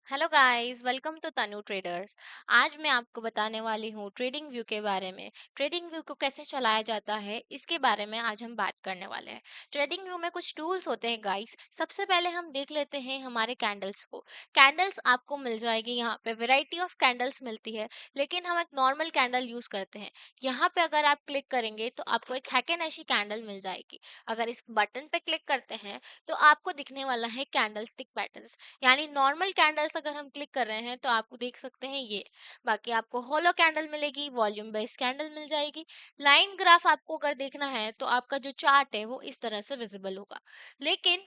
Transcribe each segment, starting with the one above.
Hello guys, welcome to Tanu traders. आज मैं आपको बताने वाली हूँ ट्रेडिंग व्यू के बारे में। ट्रेडिंग व्यू को कैसे चलाया जाता है इसके बारे में आज हम बात करने वाले हैं। ट्रेडिंग व्यू में कुछ टूल्स होते हैं गाइस। सबसे पहले हम देख लेते हैं हमारे कैंडल्स को। कैंडल्स आपको मिल जाएगी, यहाँ पे वैरायटी ऑफ कैंडल्स मिलती है, लेकिन हम एक नॉर्मल कैंडल यूज करते हैं। यहाँ पे अगर आप क्लिक करेंगे तो आपको एक हैकेनेशी कैंडल मिल जाएगी। अगर इस बटन पे क्लिक करते हैं तो आपको दिखने वाला है कैंडल स्टिक पैटर्न। यानी नॉर्मल कैंडल्स अगर हम क्लिक कर रहे हैं तो आपको देख सकते हैं ये। बाकी आपको होलो कैंडल मिलेगी, वॉल्यूम बेस्ड कैंडल मिल जाएगी। लाइन ग्राफ आपको अगर देखना है तो आपका जो चार्ट है वो इस तरह से विजिबल होगा। लेकिन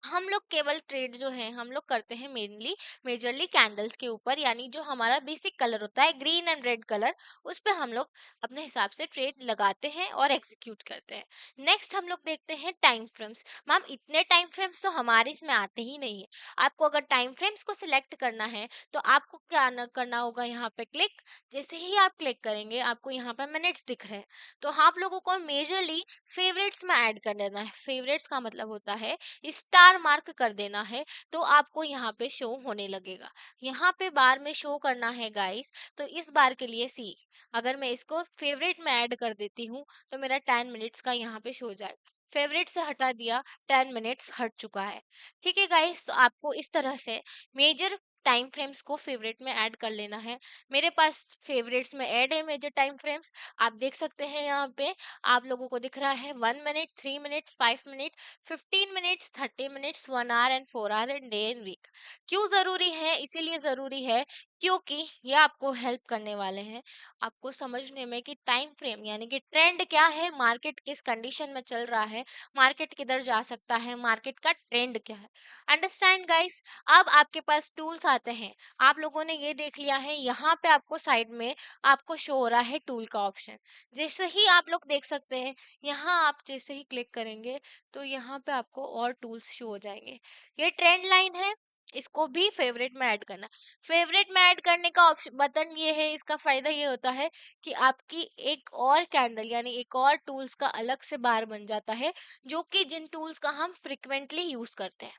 हम लोग केवल ट्रेड जो है हम लोग करते हैं मेजरली कैंडल्स के ऊपर, यानी जो हमारा बेसिक कलर होता है ग्रीन एंड रेड कलर, उस पे हम लोग अपने हिसाब से ट्रेड लगाते हैं और एग्जीक्यूट करते हैं। नेक्स्ट हम लोग देखते हैं टाइम फ्रेम्स। मैम इतने टाइम फ्रेम्स तो हमारे इसमें आते ही नहीं है। आपको अगर टाइम फ्रेम्स को सिलेक्ट करना है तो आपको क्या करना होगा, यहाँ पे क्लिक। जैसे ही आप क्लिक करेंगे आपको यहाँ पे मिनट्स दिख रहे हैं, तो आप लोगों को मेजरली फेवरेट्स में ऐड कर देना है। फेवरेट्स का मतलब होता है स्टार मार्क कर देना है, तो आपको यहाँ पे शो होने लगेगा। यहाँ पे बार में शो करना है गाइस। तो इस बार के लिए सी, अगर मैं इसको फेवरेट में ऐड कर देती हूँ तो मेरा 10 मिनट्स का यहाँ पे शो हो जाएगा। फेवरेट से हटा दिया, 10 मिनट्स हट चुका है। ठीक है गाइस, तो आपको इस तरह से मेजर टाइम फ्रेम्स को फेवरेट में ऐड कर लेना है। मेरे पास फेवरेट्स में ऐड है मेजर टाइम फ्रेम्स। आप देख सकते हैं यहाँ पे आप लोगों को दिख रहा है 1 minute, 3 minute, 5 minute, 15 minutes, 30 minutes, 1 hour and 4 hour and day and week. क्यों जरूरी है? इसीलिए जरूरी है क्योंकि ये आपको हेल्प करने वाले हैं आपको समझने में कि टाइम फ्रेम यानी कि ट्रेंड क्या है, मार्केट किस कंडीशन में चल रहा है, मार्केट किधर जा सकता है, मार्केट का ट्रेंड क्या है। Understand guys. अब आपके पास टूल्स आते हैं। आप लोगों ने ये देख लिया है, यहाँ पे आपको साइड में आपको शो हो रहा है टूल का ऑप्शन। जैसे ही आप लोग देख सकते हैं, यहाँ आप जैसे ही क्लिक करेंगे तो यहाँ पे आपको और टूल्स शो हो जाएंगे। ये ट्रेंड लाइन है, इसको भी फेवरेट में ऐड करना। फेवरेट में ऐड करने का ऑप्शन बटन ये है, इसका फायदा ये होता है कि आपकी एक और कैंडल यानी एक और टूल्स का अलग से बार बन जाता है, जो कि जिन टूल्स का हम फ्रिक्वेंटली यूज करते हैं।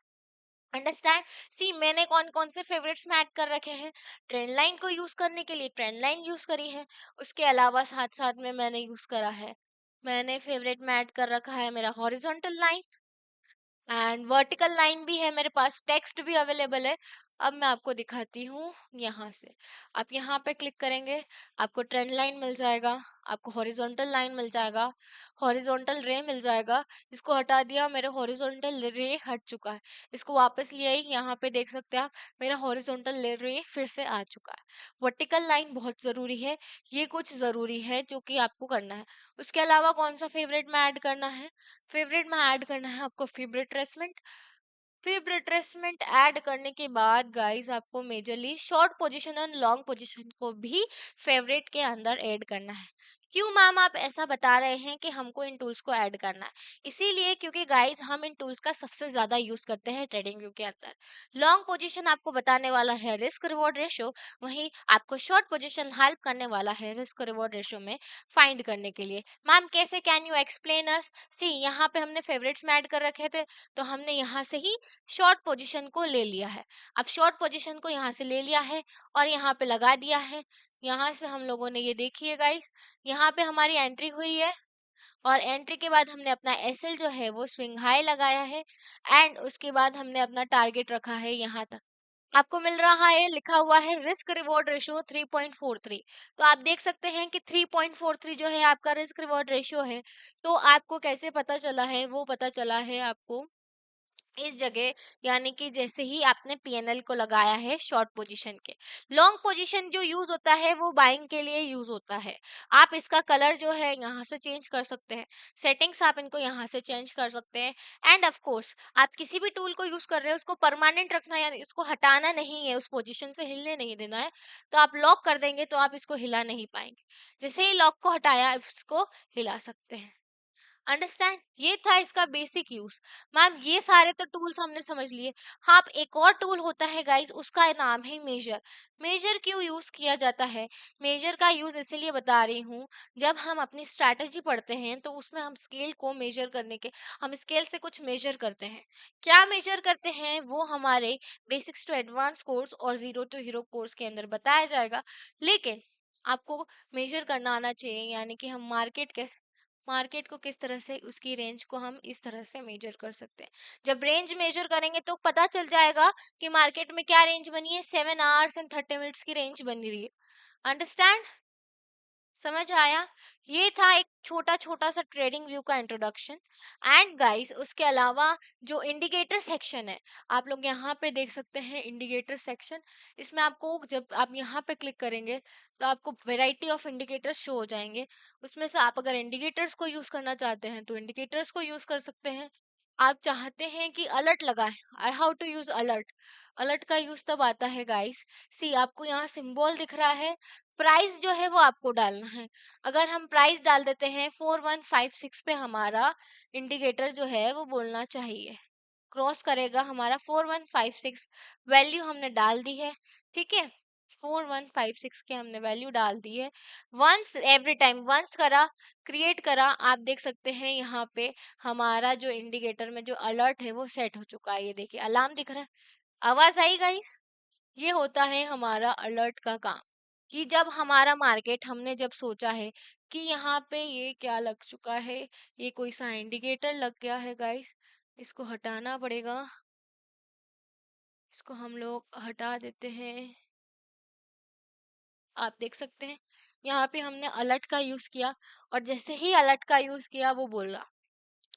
अंडरस्टैंड। सी, मैंने कौन कौन से फेवरेट्स में ऐड कर रखे हैं। ट्रेंड लाइन को यूज करने के लिए ट्रेंड लाइन यूज करी है। उसके अलावा साथ साथ में मैंने यूज करा है, मैंने फेवरेट में ऐड कर रखा है मेरा horizontal line and vertical line भी है, मेरे पास टेक्स्ट भी अवेलेबल है। अब मैं आपको दिखाती हूँ यहाँ से। आप यहाँ पे क्लिक करेंगे, आपको ट्रेंड लाइन मिल जाएगा, आपको हॉरिजॉन्टल लाइन मिल जाएगा, हॉरिजॉन्टल रे मिल जाएगा। इसको हटा दिया, मेरा हॉरिजॉन्टल रे हट चुका है। इसको वापस ले आई, यहाँ पे देख सकते हैं आप, मेरा हॉरिजॉन्टल रे फिर से आ चुका है। वर्टिकल लाइन बहुत जरूरी है, ये कुछ जरूरी है जो कि आपको करना है। उसके अलावा कौन सा फेवरेट में ऐड करना है? फेवरेट में ऐड करना है आपको fib retracement. Fib retracement add करने के बाद गाइस आपको मेजरली शॉर्ट पोजीशन और लॉन्ग पोजीशन को भी फेवरेट के अंदर ऐड करना है। क्यों मैम आप ऐसा बता रहे हैं कि हमको इन टूल्स को ऐड करना है? इसीलिए क्योंकि गाइस हम इन टूल्स का सबसे ज्यादा यूज करते हैं ट्रेडिंग व्यू के अंदर। लॉन्ग पोजीशन आपको बताने वाला है रिस्क रिवॉर्ड रेशो, वहीं आपको शॉर्ट पोजीशन हेल्प करने वाला है रिस्क रिवॉर्ड रेशो में फाइंड करने के लिए। मैम कैसे, कैन यू एक्सप्लेन अस? सी, यहाँ पे हमने फेवरेट्स में ऐड कर रखे थे, तो हमने यहाँ से ही शॉर्ट पोजीशन को ले लिया है। अब शॉर्ट पोजीशन को यहाँ से ले लिया है और यहाँ पे लगा दिया है। यहाँ से हम लोगों ने ये देखिए गाइस, यहाँ पे हमारी एंट्री हुई है और एंट्री के बाद हमने अपना एसएल जो है वो स्विंग हाई लगाया है एंड उसके बाद हमने अपना टारगेट रखा है यहाँ तक। आपको मिल रहा है, लिखा हुआ है रिस्क रिवॉर्ड रेशियो 3.43। तो आप देख सकते हैं कि 3.43 जो है आपका रिस्क रिवॉर्ड रेशियो है। तो आपको कैसे पता चला है? वो पता चला है आपको इस जगह, यानी कि जैसे ही आपने पीएनएल को लगाया है शॉर्ट पोजीशन के। लॉन्ग पोजीशन जो यूज होता है वो बाइंग के लिए यूज होता है। आप इसका कलर जो है यहाँ से चेंज कर सकते हैं, सेटिंग्स आप इनको यहाँ से चेंज कर सकते हैं। एंड ऑफ कोर्स आप किसी भी टूल को यूज कर रहे हैं उसको परमानेंट रखना है, यानी इसको हटाना नहीं है, उस पोजीशन से हिलने नहीं देना है। तो आप लॉक कर देंगे तो आप इसको हिला नहीं पाएंगे। जैसे ही लॉक को हटाया आप इसको हिला सकते हैं। अंडरस्टैंड, ये था इसका बेसिक यूज। मैम ये सारे तो टूल्स हमने समझ लिए। हाँ, अब एक और टूल होता है गाइस, उसका नाम है मेजर। मेजर क्यों यूज किया जाता है? मेजर का यूज इसलिए बता रही हूँ, जब हम अपनी स्ट्रैटेजी पढ़ते हैं तो उसमें हम स्केल को मेजर करने के, हम स्केल से कुछ मेजर करते हैं। क्या मेजर करते हैं वो हमारे बेसिक्स टू एडवांस कोर्स और जीरो टू हीरो कोर्स के अंदर बताया जाएगा। लेकिन आपको मेजर करना आना चाहिए, यानी कि हम मार्केट को किस तरह से, उसकी रेंज को हम इस तरह से मेजर कर सकते हैं। जब रेंज मेजर करेंगे तो पता चल जाएगा कि मार्केट में क्या रेंज बनी है, 7 hours and 30 minutes की रेंज बन रही है। अंडरस्टैंड, समझ आया? ये था एक छोटा छोटा सा ट्रेडिंग व्यू का इंट्रोडक्शन। एंड गाइस, उसके अलावा जो इंडिकेटर सेक्शन है, आप लोग यहाँ पे देख सकते हैं इंडिकेटर सेक्शन। इसमें आपको, जब आप यहाँ पे क्लिक करेंगे तो आपको वैरायटी ऑफ इंडिकेटर्स शो हो जाएंगे। उसमें से आप अगर इंडिकेटर्स को यूज करना चाहते हैं तो इंडिकेटर्स को यूज कर सकते हैं। आप चाहते हैं कि अलर्ट लगाएं, I how to use alert. Alert का यूज तब आता है गाइस, सी आपको यहाँ सिंबल दिख रहा है, प्राइस जो है वो आपको डालना है। अगर हम प्राइस डाल देते हैं 4156 पे, हमारा इंडिकेटर जो है वो बोलना चाहिए, क्रॉस करेगा हमारा 4156। वैल्यू हमने डाल दी है, ठीक है, 4156 की हमने वैल्यू डाल दी है। वंस एवरी टाइम, वंस करा, क्रिएट करा, आप देख सकते हैं यहाँ पे हमारा जो इंडिकेटर में जो अलर्ट है वो सेट हो चुका है। ये देखिए अलार्म दिख रहा है, आवाज आई गाइस? ये होता है हमारा अलर्ट का काम, कि जब हमारा मार्केट, हमने जब सोचा है कि यहाँ पे ये क्या लग चुका है, ये कोई सा इंडिकेटर लग गया है गाइस, इसको हटाना पड़ेगा। इसको हम लोग हटा देते हैं। आप देख सकते हैं यहाँ पे हमने अलर्ट का यूज किया, और जैसे ही अलर्ट का यूज किया वो बोला,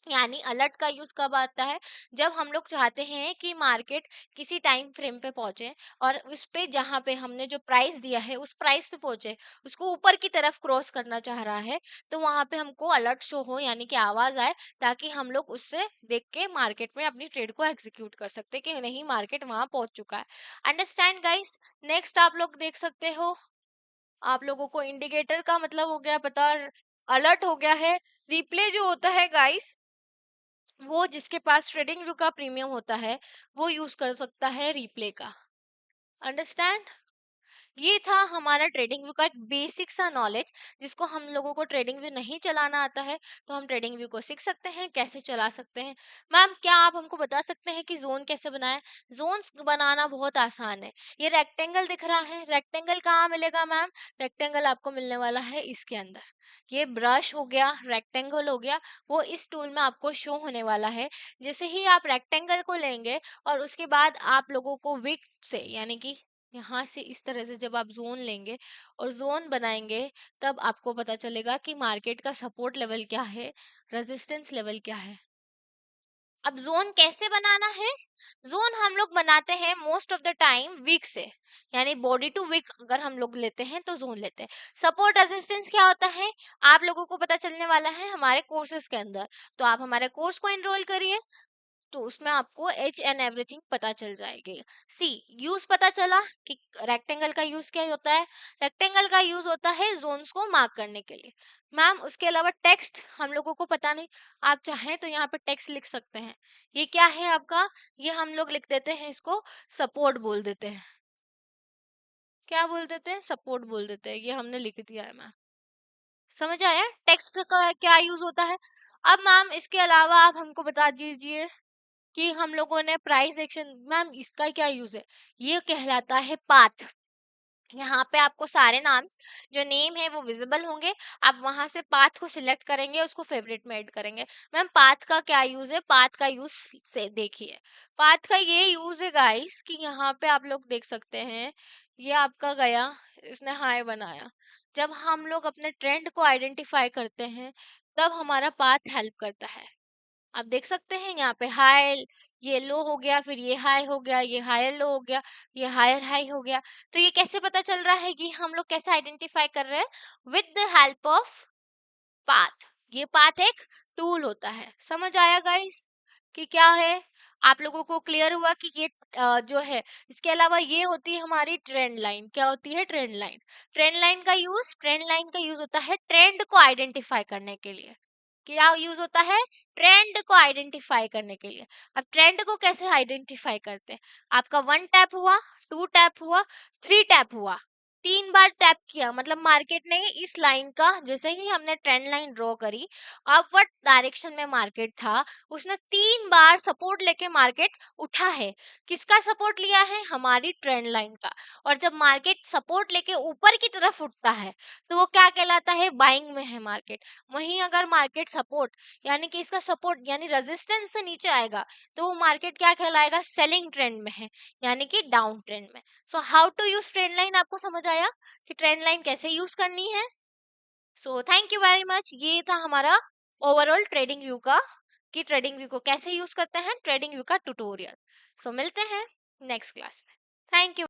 यानी अलर्ट का यूज कब आता है, जब हम लोग चाहते हैं कि मार्केट किसी टाइम फ्रेम पे पहुंचे, और उस पे जहां पे हमने जो प्राइस दिया है उस प्राइस पे पहुंचे, उसको ऊपर की तरफ क्रॉस करना चाह रहा है, तो वहां पे हमको अलर्ट शो हो, यानी कि आवाज आए, ताकि हम लोग उससे देख के मार्केट में अपनी ट्रेड को एग्जीक्यूट कर सकते कि नहीं, मार्केट वहां पहुंच चुका है। Understand guys? नेक्स्ट आप लोग देख सकते हो, आप लोगों को इंडिकेटर का मतलब हो गया पता, अलर्ट हो गया है। रिप्ले जो होता है गाइस, वो जिसके पास ट्रेडिंग व्यू का प्रीमियम होता है वो यूज कर सकता है रिप्ले का। अंडरस्टैंड? ये था हमारा ट्रेडिंग व्यू का एक बेसिक सा नॉलेज, जिसको हम लोगों को ट्रेडिंग व्यू नहीं चलाना आता है, तो हम ट्रेडिंग व्यू को सीख सकते हैं, कैसे चला सकते हैं। मैम क्या आप हमको बता सकते हैं कि जोन कैसे बनाए? जोन्स बनाना बहुत आसान है। ये रेक्टेंगल दिख रहा है, रेक्टेंगल कहाँ मिलेगा मैम? रेक्टेंगल आपको मिलने वाला है इसके अंदर। ये ब्रश हो गया, रेक्टेंगल हो गया, वो इस टूल में आपको शो होने वाला है। जैसे ही आप रेक्टेंगल को लेंगे और उसके बाद आप लोगों को विक से, यानी कि यहाँ से इस तरह से जब आप जोन लेंगे और जोन बनाएंगे, तब आपको पता चलेगा कि मार्केट का सपोर्ट लेवल क्या है, रेजिस्टेंस लेवल क्या है। अब जोन कैसे बनाना है? जोन हम लोग बनाते हैं most of the time wick से, यानी बॉडी टू वीक अगर हम लोग लेते हैं तो जोन लेते हैं। सपोर्ट रेजिस्टेंस क्या होता है, आप लोगों को पता चलने वाला है हमारे कोर्सेज के अंदर, तो आप हमारे कोर्स को एनरोल करिए, तो उसमें आपको एच एंड एवरीथिंग पता चल जाएगी। सी यूज पता चला कि रेक्टेंगल का यूज क्या होता है। रेक्टेंगल का यूज होता है जोन्स को मार्क करने के लिए। मैम उसके अलावा टेक्स्ट हम लोगों को पता नहीं, आप चाहें तो यहाँ पे टेक्स्ट लिख सकते हैं। ये क्या है आपका, ये हम लोग लिख देते हैं, इसको सपोर्ट बोल देते हैं। क्या बोल देते हैं? सपोर्ट बोल देते हैं। ये हमने लिख दिया है मैम, समझ आया टेक्स्ट का क्या यूज होता है? अब मैम इसके अलावा आप हमको बता दीजिए कि हम लोगों ने प्राइस एक्शन, मैम इसका क्या यूज है? ये कहलाता है पाथ। यहाँ पे आपको सारे नाम, जो नेम है वो विजिबल होंगे, आप वहां से पाथ को सिलेक्ट करेंगे, उसको फेवरेट में ऐड करेंगे। मैम पाथ का क्या यूज है? पाथ का यूज से देखिए, पाथ का ये यूज है गाइस कि यहाँ पे आप लोग देख सकते हैं, ये आपका गया, इसने हाई बनाया, जब हम लोग अपने ट्रेंड को आइडेंटिफाई करते हैं तब हमारा पाथ हेल्प करता है। आप देख सकते हैं यहाँ पे हाई, ये लो हो गया, फिर ये हाई हो गया, ये हायर लो हो गया, ये हायर हाई हो गया। तो ये कैसे पता चल रहा है कि हम लोग कैसे आइडेंटिफाई कर रहे हैं? With the help of path. ये पाथ एक टूल होता है। समझ आया गाइस कि क्या है? आप लोगों को क्लियर हुआ कि ये जो है, इसके अलावा ये होती है हमारी ट्रेंड लाइन। क्या होती है? Trend line. ट्रेंड लाइन का यूज होता है ट्रेंड को आइडेंटिफाई करने के लिए। क्या यूज होता है? ट्रेंड को आइडेंटिफाई करने के लिए। अब ट्रेंड को कैसे आइडेंटिफाई करते हैं? आपका 1 टैप हुआ, 2 टैप हुआ, 3 टैप हुआ, 3 बार टैप किया, मतलब मार्केट ने इस लाइन का, जैसे ही हमने ट्रेंड लाइन ड्रॉ करी, अपवर्ड डायरेक्शन में मार्केट था, उसने 3 बार सपोर्ट लेके मार्केट उठा है। किसका सपोर्ट लिया है? हमारी ट्रेंड लाइन का। और जब मार्केट सपोर्ट लेके ऊपर की तरफ उठता है, तो वो क्या कहलाता है? बाइंग में है मार्केट। वहीं अगर मार्केट सपोर्ट, यानी कि इसका सपोर्ट यानी रेजिस्टेंस से नीचे आएगा, तो वो मार्केट क्या कहलाएगा? सेलिंग ट्रेंड में है, यानी कि डाउन ट्रेंड में। So how to use trend line, आपको समझ आया कि ट्रेंड लाइन कैसे यूज करनी है? So thank you very much. ये था हमारा ओवरऑल ट्रेडिंग व्यू का, कि ट्रेडिंग व्यू को कैसे यूज करते हैं, ट्रेडिंग व्यू का ट्यूटोरियल। सो मिलते हैं नेक्स्ट क्लास में। Thank you.